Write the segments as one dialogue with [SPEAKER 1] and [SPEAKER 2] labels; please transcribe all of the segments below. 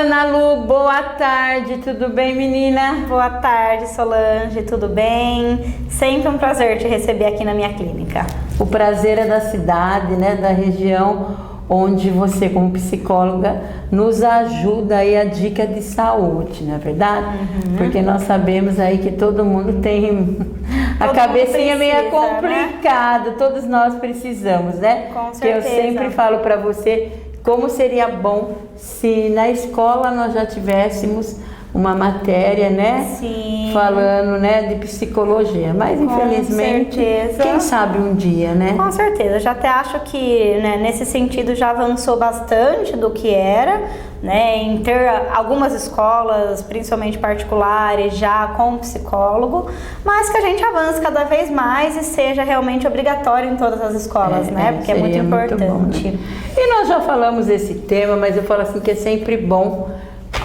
[SPEAKER 1] Ana Lu, boa tarde, tudo bem, menina?
[SPEAKER 2] Boa tarde, Solange, tudo bem? Sempre um prazer te receber aqui na minha clínica.
[SPEAKER 1] O prazer é da cidade, né, da região onde você, como psicóloga, nos ajuda aí a dica de saúde, não é verdade? Porque nós sabemos aí que todo mundo tem a cabecinha meio complicada, né? Todos nós precisamos, né?
[SPEAKER 2] Com certeza.
[SPEAKER 1] Que eu sempre falo para você como seria bom se na escola nós já tivéssemos uma matéria, né?
[SPEAKER 2] Sim.
[SPEAKER 1] Falando, né, de psicologia, mas infelizmente,
[SPEAKER 2] certeza.
[SPEAKER 1] Quem sabe um dia, né?
[SPEAKER 2] Com certeza, já até acho que, né, nesse sentido já avançou bastante do que era, né, em ter algumas escolas, principalmente particulares, já com psicólogo, mas que a gente avance cada vez mais e seja realmente obrigatório em todas as escolas, né? Porque é muito importante.
[SPEAKER 1] Muito bom, né? E nós já falamos desse tema, mas eu falo assim que é sempre bom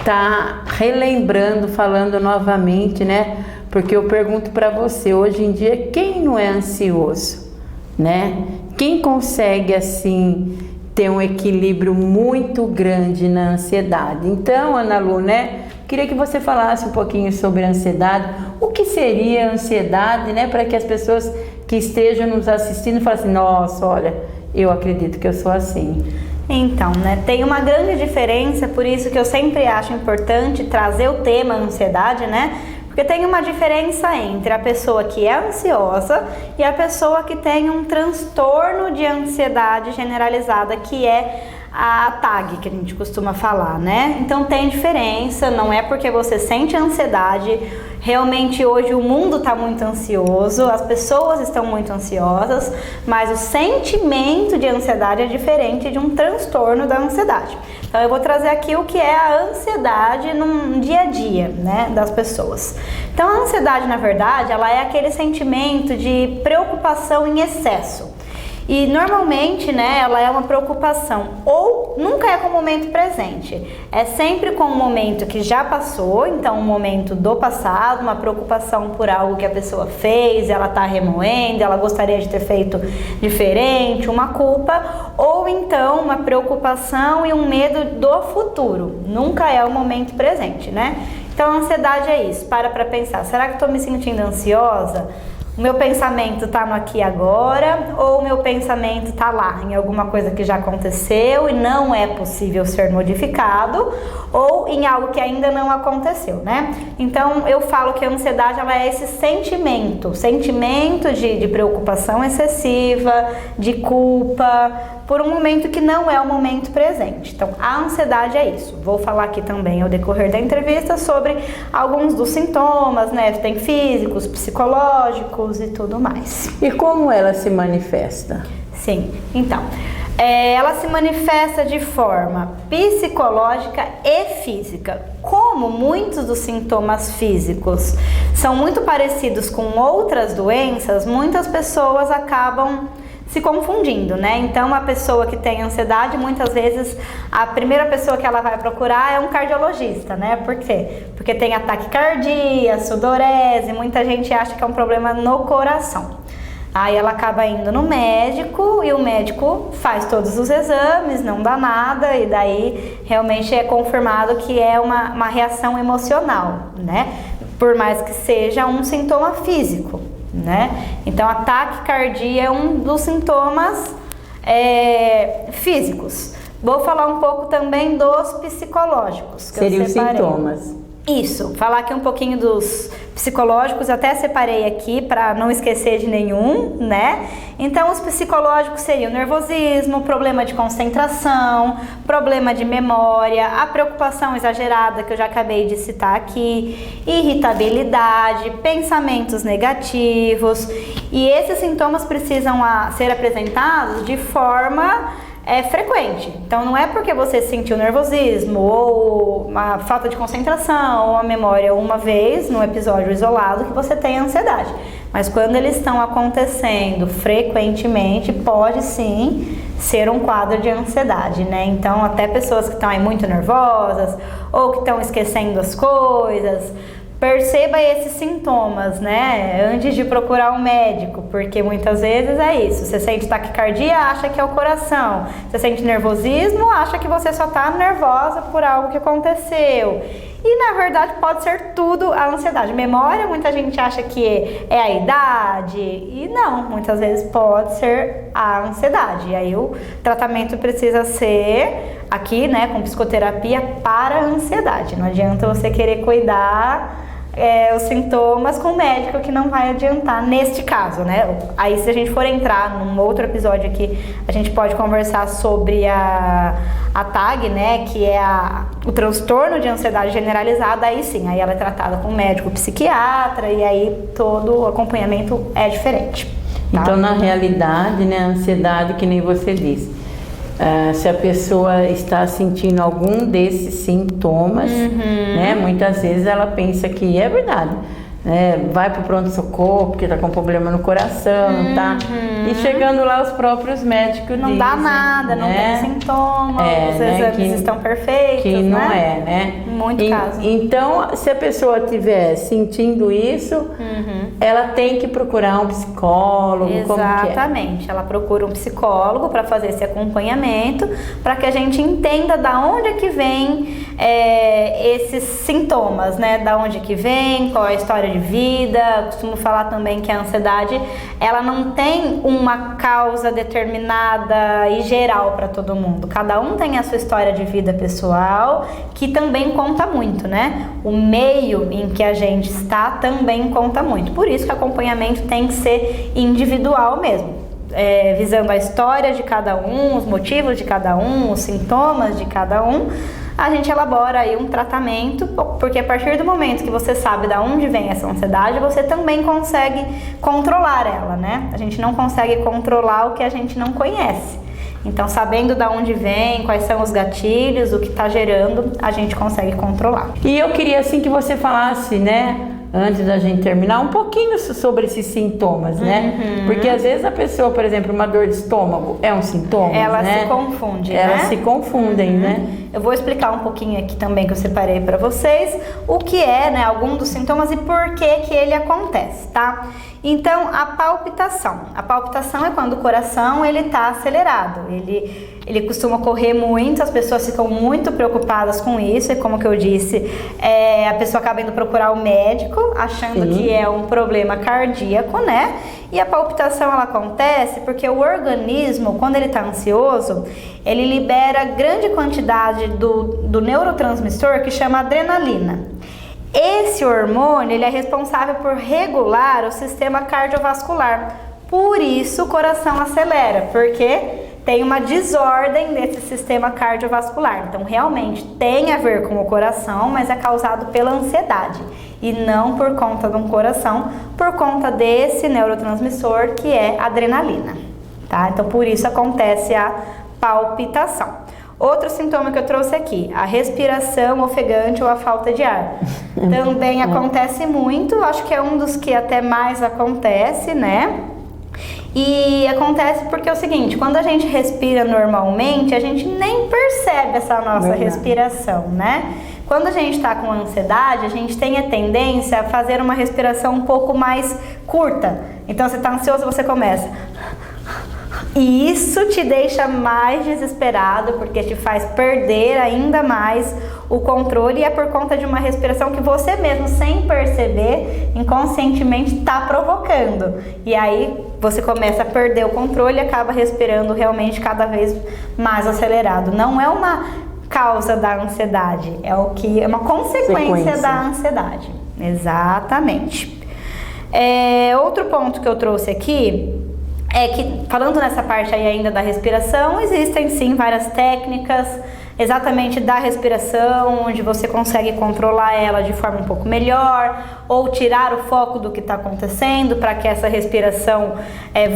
[SPEAKER 1] tá relembrando, falando novamente, né? Porque eu pergunto para você, hoje em dia, quem não é ansioso, né? Quem consegue, assim, ter um equilíbrio muito grande na ansiedade? Então, Ana Lu, né? Queria que você falasse um pouquinho sobre a ansiedade. O que seria a ansiedade, né? Para que as pessoas que estejam nos assistindo falem assim, nossa, olha, eu acredito que eu sou assim.
[SPEAKER 2] Então, né, tem uma grande diferença, por isso que eu sempre acho importante trazer o tema ansiedade, né? Porque tem uma diferença entre a pessoa que é ansiosa e a pessoa que tem um transtorno de ansiedade generalizada, que é a TAG, que a gente costuma falar, né? Então tem diferença, não é porque você sente ansiedade. Realmente hoje o mundo está muito ansioso, as pessoas estão muito ansiosas, mas o sentimento de ansiedade é diferente de um transtorno da ansiedade. Então eu vou trazer aqui o que é a ansiedade no dia a dia, né, das pessoas. Então a ansiedade, na verdade, ela é aquele sentimento de preocupação em excesso. E normalmente, né, ela é uma preocupação, ou nunca é com o momento presente, é sempre com o momento que já passou, então um momento do passado, uma preocupação por algo que a pessoa fez, ela está remoendo, ela gostaria de ter feito diferente, uma culpa, ou então uma preocupação e um medo do futuro, nunca é o momento presente, né? Então a ansiedade é isso, para pensar, será que estou me sentindo ansiosa? O meu pensamento está no aqui e agora, ou o meu pensamento está lá, em alguma coisa que já aconteceu e não é possível ser modificado, ou em algo que ainda não aconteceu, né? Então, eu falo que a ansiedade, ela é esse sentimento de preocupação excessiva, de culpa, por um momento que não é o momento presente. Então, a ansiedade é isso. Vou falar aqui também, ao decorrer da entrevista, sobre alguns dos sintomas, né? Tem físicos, psicológicos e tudo mais.
[SPEAKER 1] E como ela se manifesta?
[SPEAKER 2] Sim, então, ela se manifesta de forma psicológica e física. Como muitos dos sintomas físicos são muito parecidos com outras doenças, muitas pessoas acabam se confundindo, né? Então, a pessoa que tem ansiedade, muitas vezes, a primeira pessoa que ela vai procurar é um cardiologista, né? Por quê? Porque tem ataque cardíaco, sudorese, muita gente acha que é um problema no coração. Aí ela acaba indo no médico e o médico faz todos os exames, não dá nada, e daí realmente é confirmado que é uma reação emocional, né? Por mais que seja um sintoma físico, né? Então, ataque cardíaco é um dos sintomas físicos. Vou falar um pouco também dos psicológicos. Que
[SPEAKER 1] seriam os sintomas.
[SPEAKER 2] Isso, falar aqui um pouquinho dos psicológicos, até separei aqui para não esquecer de nenhum, né? Então, os psicológicos seriam nervosismo, problema de concentração, problema de memória, a preocupação exagerada que eu já acabei de citar aqui, irritabilidade, pensamentos negativos, e esses sintomas precisam ser apresentados de forma frequente. Então, não é porque você sentiu nervosismo ou uma falta de concentração ou a memória uma vez, num episódio isolado, que você tem ansiedade. Mas quando eles estão acontecendo frequentemente, pode sim ser um quadro de ansiedade, né? Então, até pessoas que estão aí muito nervosas ou que estão esquecendo as coisas, perceba esses sintomas, né? Antes de procurar um médico, porque muitas vezes é isso. Você sente taquicardia, acha que é o coração. Você sente nervosismo, acha que você só está nervosa por algo que aconteceu. E na verdade pode ser tudo a ansiedade. Memória, muita gente acha que é a idade, e não, muitas vezes pode ser a ansiedade. E aí o tratamento precisa ser aqui, né, com psicoterapia para a ansiedade. Não adianta você querer cuidar os sintomas com o médico, que não vai adiantar neste caso, né? Aí se a gente for entrar num outro episódio aqui, a gente pode conversar sobre a TAG, né? Que é o transtorno de ansiedade generalizada. Aí sim, aí ela é tratada com um médico psiquiatra, e aí todo o acompanhamento é diferente. Tá?
[SPEAKER 1] Então, na realidade, né, a ansiedade, que nem você disse, se a pessoa está sentindo algum desses sintomas, né, muitas vezes ela pensa que é verdade, né, vai para o pronto-socorro porque está com problema no coração, tá? E chegando lá, os próprios médicos
[SPEAKER 2] não
[SPEAKER 1] dizem,
[SPEAKER 2] dá nada, não tem sintomas, os exames estão perfeitos,
[SPEAKER 1] que não
[SPEAKER 2] né?
[SPEAKER 1] né?
[SPEAKER 2] Muito caso.
[SPEAKER 1] Então, se a pessoa estiver sentindo isso, ela tem que procurar um psicólogo.
[SPEAKER 2] Exatamente,
[SPEAKER 1] como que
[SPEAKER 2] ela procura um psicólogo para fazer esse acompanhamento, para que a gente entenda da onde é que vem esses sintomas, né? Da onde que vem, qual é a história de vida. Eu costumo falar também que a ansiedade, ela não tem uma causa determinada e geral para todo mundo. Cada um tem a sua história de vida pessoal, que também conta muito, né? O meio em que a gente está também conta muito. Por isso que o acompanhamento tem que ser individual mesmo, visando a história de cada um, os motivos de cada um, os sintomas de cada um. A gente elabora aí um tratamento, porque a partir do momento que você sabe de onde vem essa ansiedade, você também consegue controlar ela, né? A gente não consegue controlar o que a gente não conhece. Então, sabendo de onde vem, quais são os gatilhos, o que está gerando, a gente consegue controlar.
[SPEAKER 1] E eu queria, assim, que você falasse, né, antes da gente terminar, um pouquinho sobre esses sintomas, né? Porque às vezes a pessoa, por exemplo, uma dor de estômago é um sintoma,
[SPEAKER 2] Ela
[SPEAKER 1] né?
[SPEAKER 2] se confunde,
[SPEAKER 1] Elas
[SPEAKER 2] né?
[SPEAKER 1] se confundem, né?
[SPEAKER 2] Eu vou explicar um pouquinho aqui também, que eu separei para vocês, o que é, né, algum dos sintomas e por que ele acontece, tá? Então, a palpitação. A palpitação é quando o coração ele tá acelerado. Ele costuma correr muito, as pessoas ficam muito preocupadas com isso, e como que eu disse, a pessoa acaba indo procurar o médico, achando que é um problema cardíaco, né? E a palpitação, ela acontece porque o organismo, quando ele está ansioso, ele libera grande quantidade do neurotransmissor que chama adrenalina. Esse hormônio, ele é responsável por regular o sistema cardiovascular. Por isso o coração acelera, porque tem uma desordem desse sistema cardiovascular. Então, realmente tem a ver com o coração, mas é causado pela ansiedade e não por conta de um coração, por conta desse neurotransmissor que é adrenalina, tá? Então, por isso acontece a palpitação. Outro sintoma que eu trouxe aqui, a respiração ofegante ou a falta de ar. Também acontece muito, acho que é um dos que até mais acontece, né? E acontece porque é o seguinte, quando a gente respira normalmente, a gente nem percebe essa nossa respiração, né? Quando a gente está com ansiedade, a gente tem a tendência a fazer uma respiração um pouco mais curta. Então, você está ansioso, você começa... E isso te deixa mais desesperado, porque te faz perder ainda mais o controle, e é por conta de uma respiração que você mesmo, sem perceber, inconscientemente está provocando. E aí você começa a perder o controle e acaba respirando realmente cada vez mais acelerado. Não é uma causa da ansiedade, é uma consequência da ansiedade. Exatamente. Outro ponto que eu trouxe aqui é que, falando nessa parte aí ainda da respiração, existem sim várias técnicas exatamente da respiração, onde você consegue controlar ela de forma um pouco melhor, ou tirar o foco do que está acontecendo para que essa respiração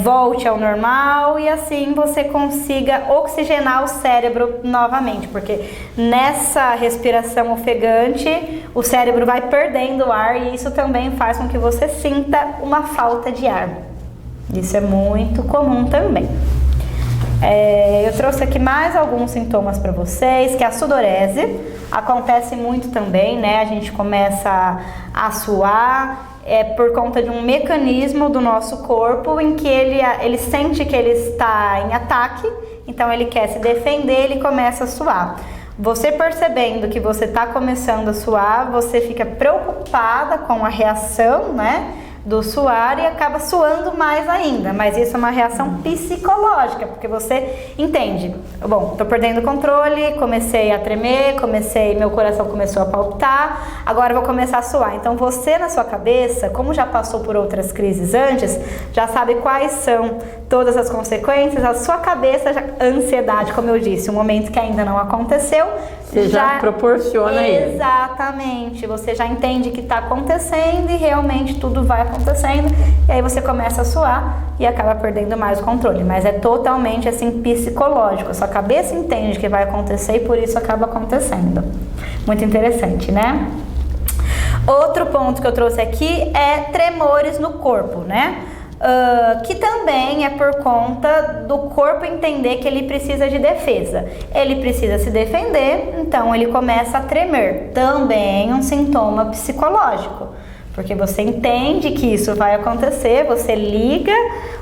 [SPEAKER 2] volte ao normal, e assim você consiga oxigenar o cérebro novamente, porque nessa respiração ofegante o cérebro vai perdendo ar, e isso também faz com que você sinta uma falta de ar. Isso é muito comum também. Eu trouxe aqui mais alguns sintomas para vocês, que é a sudorese. acontece muito também, né? A gente começa a suar, por conta de um mecanismo do nosso corpo em que ele sente que ele está em ataque, então ele quer se defender, ele começa a suar. Você percebendo que você está começando a suar, você fica preocupada com a reação, né, do suar e acaba suando mais ainda, mas isso é uma reação psicológica, porque você entende, bom, tô perdendo o controle, comecei a tremer, meu coração começou a palpitar, agora eu vou começar a suar. Então você na sua cabeça, como já passou por outras crises antes, já sabe quais são todas as consequências, a sua cabeça, ansiedade, como eu disse, um momento que ainda não aconteceu,
[SPEAKER 1] você já proporciona isso.
[SPEAKER 2] Exatamente, você já entende que está acontecendo e realmente tudo vai acontecendo, e aí você começa a suar e acaba perdendo mais o controle, mas é totalmente assim psicológico, a sua cabeça entende que vai acontecer e por isso acaba acontecendo. Muito interessante, né? Outro ponto que eu trouxe aqui é tremores no corpo, né? Que também é por conta do corpo entender que ele precisa de defesa. Ele precisa se defender, então ele começa a tremer. Também um sintoma psicológico, porque você entende que isso vai acontecer, você liga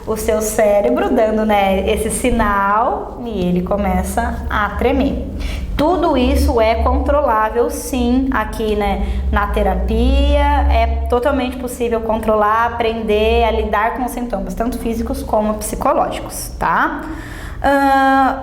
[SPEAKER 2] o seu cérebro dando, né, esse sinal e ele começa a tremer. Tudo isso é controlável, sim, aqui, né, na terapia. É totalmente possível controlar, aprender a lidar com os sintomas, tanto físicos como psicológicos, tá?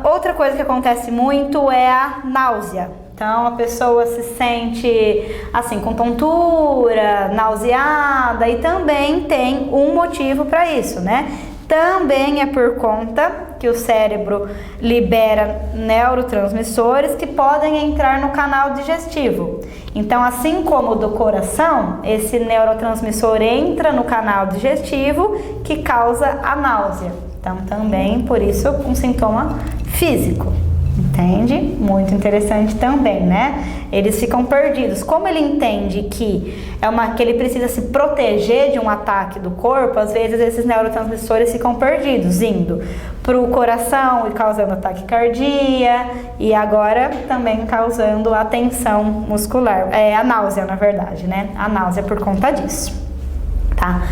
[SPEAKER 2] Outra coisa que acontece muito é a náusea. Então, a pessoa se sente, assim, com tontura, nauseada, e também tem um motivo para isso, né? Também é por conta que o cérebro libera neurotransmissores que podem entrar no canal digestivo. Então, assim como o do coração, esse neurotransmissor entra no canal digestivo que causa a náusea. Então, também, por isso, um sintoma físico. Entende? Muito interessante também, né? Eles ficam perdidos. Como ele entende que que ele precisa se proteger de um ataque do corpo, às vezes esses neurotransmissores ficam perdidos, indo para o coração e causando taquicardia, e agora também causando a tensão muscular, a náusea, na verdade, né? A náusea por conta disso, tá?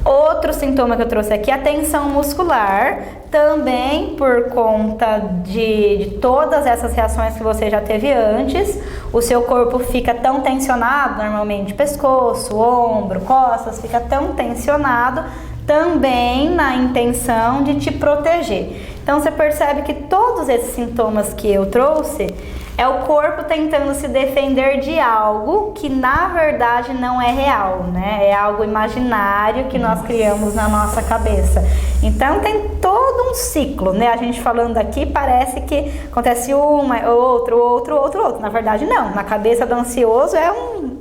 [SPEAKER 2] Outro sintoma que eu trouxe aqui é a tensão muscular, também por conta de todas essas reações que você já teve antes. O seu corpo fica tão tensionado, normalmente pescoço, ombro, costas, fica tão tensionado, também na intenção de te proteger. Então você percebe que todos esses sintomas que eu trouxe é o corpo tentando se defender de algo que na verdade não é real, né? É algo imaginário que nós criamos na nossa cabeça. Então tem todo um ciclo, né? A gente falando aqui parece que acontece outro. Na verdade não, na cabeça do ansioso é um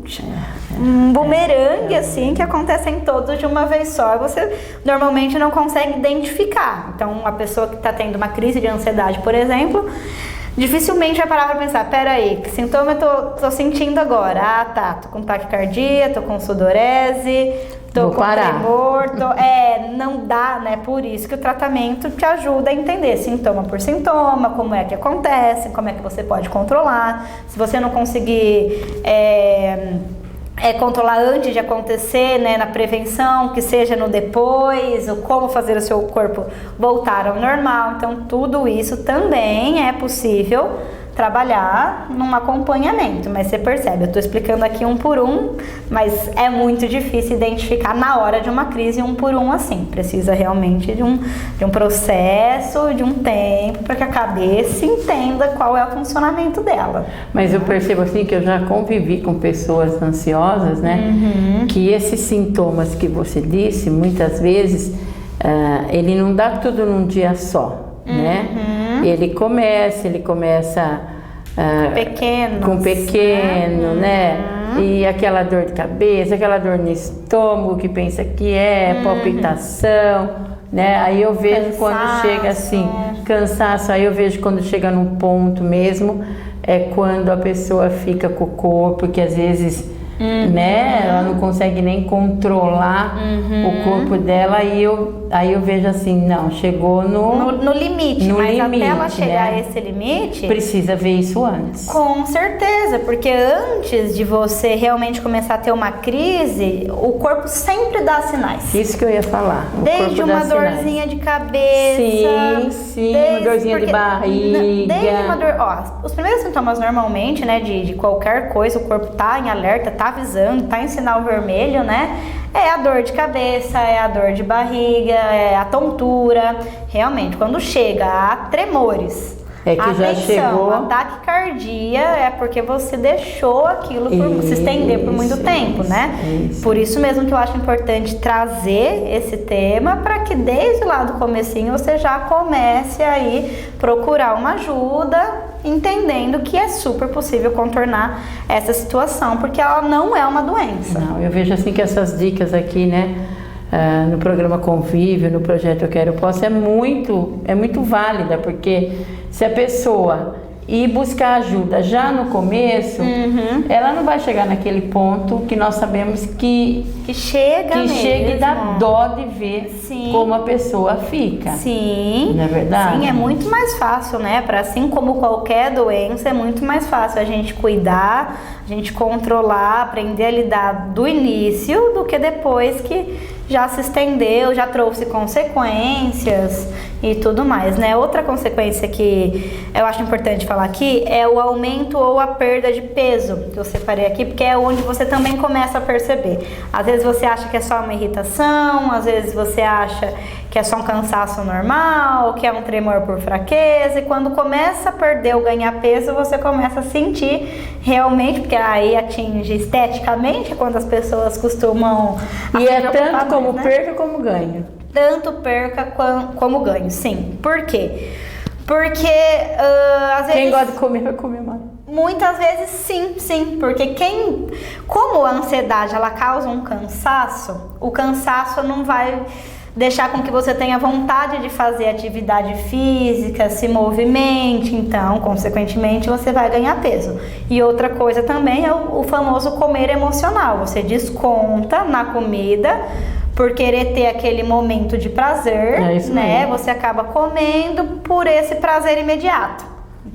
[SPEAKER 2] bumerangue assim que acontecem todos de uma vez só. Você normalmente não consegue identificar. Então a pessoa que está tendo uma crise de ansiedade, por exemplo, dificilmente vai parar para pensar, peraí, que sintoma eu tô sentindo agora? Ah, tá, tô com taquicardia, tô com sudorese, tô com tremor, não dá, né? Por isso que o tratamento te ajuda a entender sintoma por sintoma, como é que acontece, como é que você pode controlar. Se você não conseguir controlar antes de acontecer, né, na prevenção, que seja no depois, ou como fazer o seu corpo voltar ao normal. Então, tudo isso também é possível trabalhar num acompanhamento, mas você percebe, eu estou explicando aqui um por um, mas é muito difícil identificar na hora de uma crise um por um assim, precisa realmente de um processo, de um tempo, para que a cabeça entenda qual é o funcionamento dela.
[SPEAKER 1] Mas eu percebo assim que eu já convivi com pessoas ansiosas, né, que esses sintomas que você disse, muitas vezes, ele não dá tudo num dia só. Né? Ele começa com pequeno, né? E aquela dor de cabeça, aquela dor no estômago que pensa que palpitação, né? Aí eu vejo quando chega assim, cansaço, aí eu vejo quando chega num ponto mesmo, é quando a pessoa fica com o corpo, que às vezes né? Ela não consegue nem controlar o corpo dela. Aí eu vejo assim, não, chegou
[SPEAKER 2] no limite,
[SPEAKER 1] no
[SPEAKER 2] mas
[SPEAKER 1] limite,
[SPEAKER 2] até ela chegar
[SPEAKER 1] né?
[SPEAKER 2] a esse limite...
[SPEAKER 1] Precisa ver isso antes.
[SPEAKER 2] Com certeza, porque antes de você realmente começar a ter uma crise, o corpo sempre dá sinais.
[SPEAKER 1] Isso que eu ia falar.
[SPEAKER 2] Desde uma dorzinha de cabeça.
[SPEAKER 1] Sim, uma dorzinha de barriga.
[SPEAKER 2] Desde uma dor. Ó, os primeiros sintomas normalmente, né, de qualquer coisa, o corpo tá em alerta, tá avisando, tá em sinal vermelho, né? É a dor de cabeça, é a dor de barriga, é a tontura. Realmente, quando chega a tremores,
[SPEAKER 1] é que já chegou.
[SPEAKER 2] Ataque cardíaco é porque você deixou aquilo se estender por muito tempo, né?
[SPEAKER 1] Isso.
[SPEAKER 2] Por isso mesmo que eu acho importante trazer esse tema para que desde lá do comecinho você já comece aí procurar uma ajuda, entendendo que é super possível contornar essa situação, porque ela não é uma doença.
[SPEAKER 1] Não, eu vejo assim que essas dicas aqui, né? No programa Convívio, no projeto Eu Quero Eu Posso, é muito válida, porque se a pessoa ir buscar ajuda já no começo, ela não vai chegar naquele ponto que nós sabemos que chega e dá dó de ver como a pessoa fica.
[SPEAKER 2] Sim.
[SPEAKER 1] Não é verdade?
[SPEAKER 2] Sim, é muito mais fácil, né? Assim como qualquer doença, é muito mais fácil a gente cuidar, a gente controlar, aprender a lidar do início do que depois que já se estendeu, já trouxe consequências e tudo mais, né? Outra consequência que eu acho importante falar aqui é o aumento ou a perda de peso, que eu separei aqui, porque é onde você também começa a perceber. Às vezes você acha que é só uma irritação, às vezes você acha que é só um cansaço normal, que é um tremor por fraqueza, e quando começa a perder ou ganhar peso, você começa a sentir realmente, porque aí atinge esteticamente, é quando as pessoas costumam...
[SPEAKER 1] E é tanto como perca como ganho.
[SPEAKER 2] Tanto perca como ganho, sim. Por quê? Porque às vezes...
[SPEAKER 1] Quem gosta de comer vai comer mais.
[SPEAKER 2] Muitas vezes sim, porque como a ansiedade ela causa um cansaço, o cansaço não vai deixar com que você tenha vontade de fazer atividade física, se movimente, então, consequentemente, você vai ganhar peso. E outra coisa também é o famoso comer emocional. Você desconta na comida por querer ter aquele momento de prazer, né? Você acaba comendo por esse prazer imediato.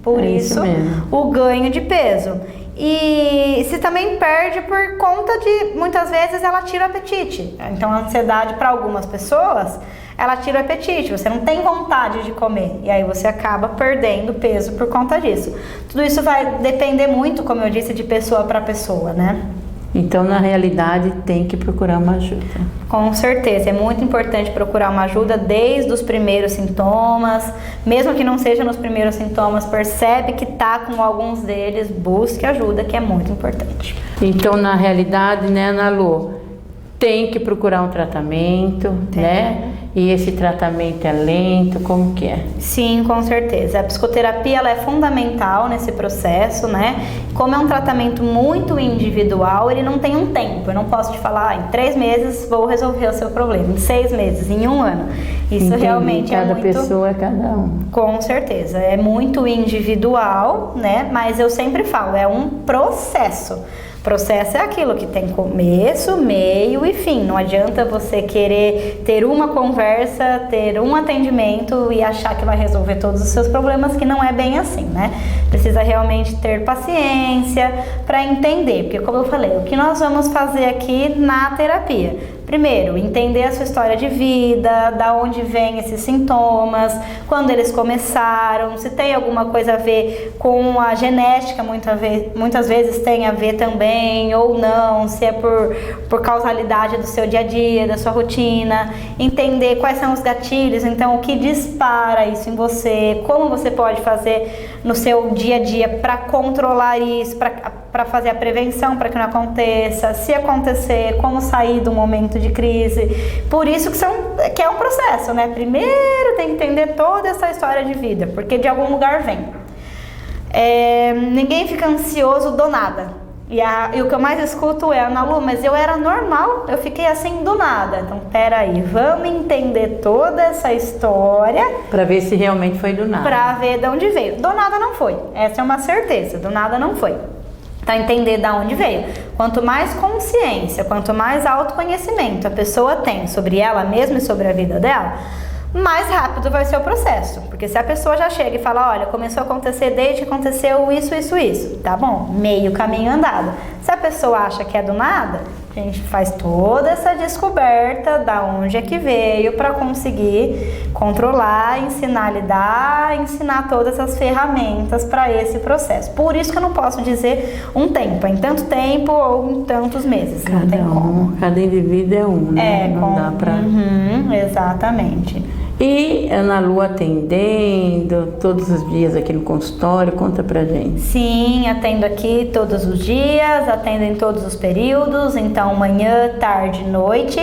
[SPEAKER 2] Por isso o ganho de peso. E se também perde por conta de, muitas vezes, ela tira o apetite. Então, a ansiedade para algumas pessoas, ela tira o apetite. Você não tem vontade de comer. E aí você acaba perdendo peso por conta disso. Tudo isso vai depender muito, como eu disse, de pessoa para pessoa, né?
[SPEAKER 1] Então, na realidade, tem que procurar uma ajuda.
[SPEAKER 2] Com certeza, é muito importante procurar uma ajuda desde os primeiros sintomas, mesmo que não seja nos primeiros sintomas, percebe que está com alguns deles, busque ajuda, que é muito importante.
[SPEAKER 1] Então, na realidade, né, Ana Lu, tem que procurar um tratamento, né? E esse tratamento é lento, como que é?
[SPEAKER 2] Sim, com certeza. A psicoterapia ela é fundamental nesse processo, né? Como é um tratamento muito individual, ele não tem um tempo. Eu não posso te falar, em 3 meses vou resolver o seu problema, em 6 meses, em 1 ano. Isso
[SPEAKER 1] entendi.
[SPEAKER 2] Realmente
[SPEAKER 1] cada
[SPEAKER 2] é muito...
[SPEAKER 1] pessoa é cada um.
[SPEAKER 2] Com certeza, é muito individual, né? Mas eu sempre falo, é um processo. Processo é aquilo que tem começo, meio e fim. Não adianta você querer ter uma conversa, ter um atendimento e achar que vai resolver todos os seus problemas, que não é bem assim, né? Precisa realmente ter paciência para entender, porque como eu falei, o que nós vamos fazer aqui na terapia? Primeiro, entender a sua história de vida, da onde vêm esses sintomas, quando eles começaram, se tem alguma coisa a ver com a genética, muitas vezes tem a ver também, ou não, se é por causalidade do seu dia a dia, da sua rotina, entender quais são os gatilhos, então o que dispara isso em você, como você pode fazer no seu dia a dia para controlar isso, para fazer a prevenção para que não aconteça, se acontecer, como sair do momento de crise. Por isso que é um processo, né? Primeiro tem que entender toda essa história de vida, porque de algum lugar vem. Ninguém fica ansioso do nada. E o que eu mais escuto é, Ana Lu, mas eu era normal, eu fiquei assim do nada. Então, peraí, vamos entender toda essa história.
[SPEAKER 1] Para ver se realmente foi do nada.
[SPEAKER 2] Para ver de onde veio. Do nada não foi, essa é uma certeza, do nada não foi. Então, entender de onde veio. Quanto mais consciência, quanto mais autoconhecimento a pessoa tem sobre ela mesma e sobre a vida dela, mais rápido vai ser o processo. Porque se a pessoa já chega e fala, olha, começou a acontecer desde que aconteceu isso, tá bom, meio caminho andado. Se a pessoa acha que é do nada, a gente faz toda essa descoberta da onde é que veio para conseguir controlar, ensinar a lidar, ensinar todas as ferramentas para esse processo. Por isso que eu não posso dizer um tempo, em tanto tempo ou em tantos meses. Não tem como.
[SPEAKER 1] Cada indivíduo é um, né? Não dá para...
[SPEAKER 2] Exatamente.
[SPEAKER 1] E Ana Lu atendendo todos os dias aqui no consultório, conta pra gente.
[SPEAKER 2] Sim, atendo aqui todos os dias, atendo em todos os períodos, então manhã, tarde, noite,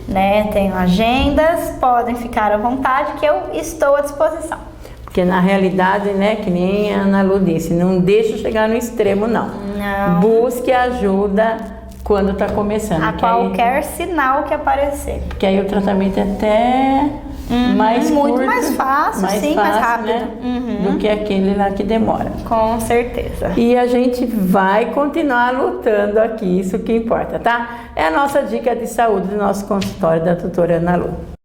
[SPEAKER 2] né? Tenho agendas, podem ficar à vontade que eu estou à disposição.
[SPEAKER 1] Porque na realidade, né, que nem a Ana Lu disse, não deixa chegar no extremo, não.
[SPEAKER 2] Não.
[SPEAKER 1] Busque ajuda quando está começando.
[SPEAKER 2] A qualquer sinal que aparecer.
[SPEAKER 1] Porque aí o tratamento é até mais
[SPEAKER 2] muito
[SPEAKER 1] curto,
[SPEAKER 2] mais fácil, mais rápido,
[SPEAKER 1] né, do que aquele lá que demora.
[SPEAKER 2] Com certeza.
[SPEAKER 1] E a gente vai continuar lutando aqui, isso que importa, tá? É a nossa dica de saúde do nosso consultório da doutora Ana Lu.